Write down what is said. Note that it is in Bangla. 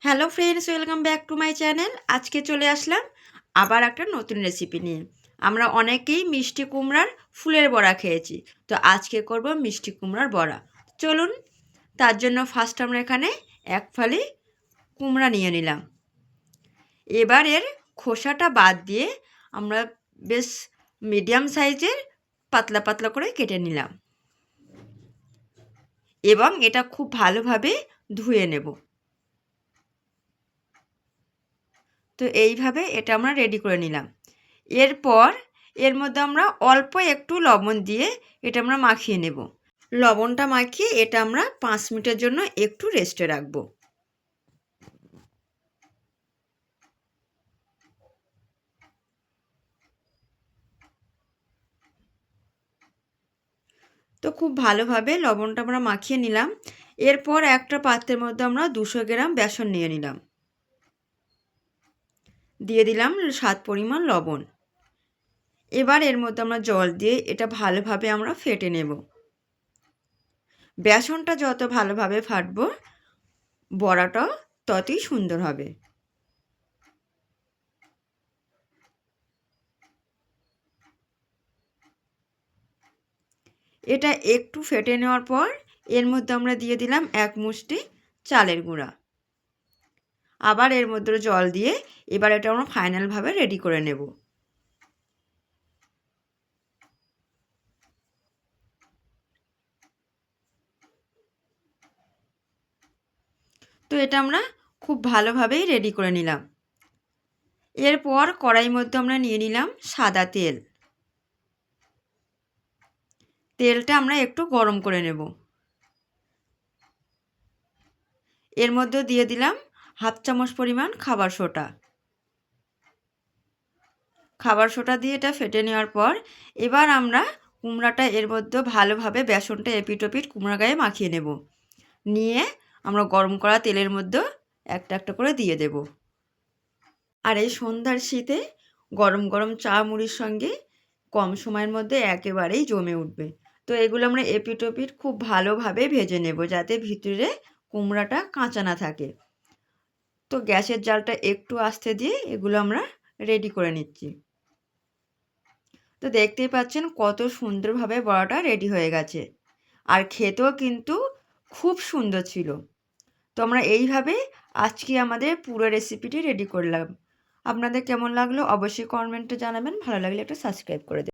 Hello friends, welcome back to my channel. আজকে চলে আসলাম আবার একটা নতুন রেসিপি নিয়ে। আমরা অনেকেই মিষ্টি কুমড়ার ফুলের বড়া খেয়েছি, তো আজকে করব মিষ্টি কুমড়ার বড়া। চলুন, তার জন্য ফার্স্ট আমরা এখানে এক ফালি কুমড়া নিয়ে নিলাম। এবার এর খোসাটা বাদ দিয়ে আমরা বেশ মিডিয়াম সাইজের পাতলা পাতলা করে কেটে নিলাম এবং এটা খুব ভালোভাবে ধুয়ে নেব। তো এইভাবে এটা আমরা রেডি করে নিলাম। এরপর এর মধ্যে আমরা অল্প একটু লবণ দিয়ে এটা আমরা মাখিয়ে নেব। লবণটা মাখিয়ে এটা আমরা 5 মিনিটের জন্য একটু রেস্টে রাখব। তো খুব ভালোভাবে লবণটা আমরা মাখিয়ে নিলাম। এরপর একটা পাত্রের মধ্যে আমরা 200 গ্রাম বেসন নিয়ে নিলাম, দিয়ে দিলাম স্বাদ পরিমাণ লবণ। এবার এর মধ্যে আমরা জল দিয়ে এটা ভালোভাবে আমরা ফেটে নেব। বেসনটা যত ভালোভাবে ফাটবো বড়াটাও ততই সুন্দর হবে। এটা একটু ফেটে নেওয়ার পর এর মধ্যে আমরা দিয়ে দিলাম 1 মুষ্টি চালের গুঁড়া। আবার এর মধ্যে জল দিয়ে এবার এটা আমরা ফাইনালভাবে রেডি করে নেব। তো এটা আমরা খুব ভালোভাবেই রেডি করে নিলাম। এরপর কড়াইয়ের মধ্যে আমরা নিয়ে নিলাম সাদা তেল। তেলটা আমরা একটু গরম করে নেব। এর মধ্যে দিয়ে দিলাম 1/2 চামচ পরিমাণ খাবার সোডা। খাবার সোডা দিয়ে এটা ফেটে নেওয়ার পর এবার আমরা কুমড়াটা এর মধ্যে ভালোভাবে বেসনটা এপিট ওপিট কুমড়া গায়ে মাখিয়ে নেব। নিয়ে আমরা গরম করা তেলের মধ্যে একটা একটা করে দিয়ে দেব। আর এই সন্ধ্যার শীতে গরম গরম চা মুড়ির সঙ্গে কম সময়ের মধ্যে একেবারেই জমে উঠবে। তো এগুলো আমরা এপিট ওপিট খুব ভালোভাবে ভেজে নেব, যাতে ভিতরে কুমড়াটা কাঁচা না থাকে। তো গ্যাসের জালটা একটু আস্তে দিয়ে এগুলো আমরা রেডি করে নিচ্ছি। তো দেখতেই পাচ্ছেন কত সুন্দরভাবে বড়াটা রেডি হয়ে গেছে, আর খেতেও কিন্তু খুব সুন্দর ছিল। তো আমরা এইভাবে আজকে আমাদের পুরো রেসিপিটি রেডি করলাম। আপনাদের কেমন লাগলো অবশ্যই কমেন্টে জানাবেন। ভালো লাগলে একটা সাবস্ক্রাইব করে দেবেন।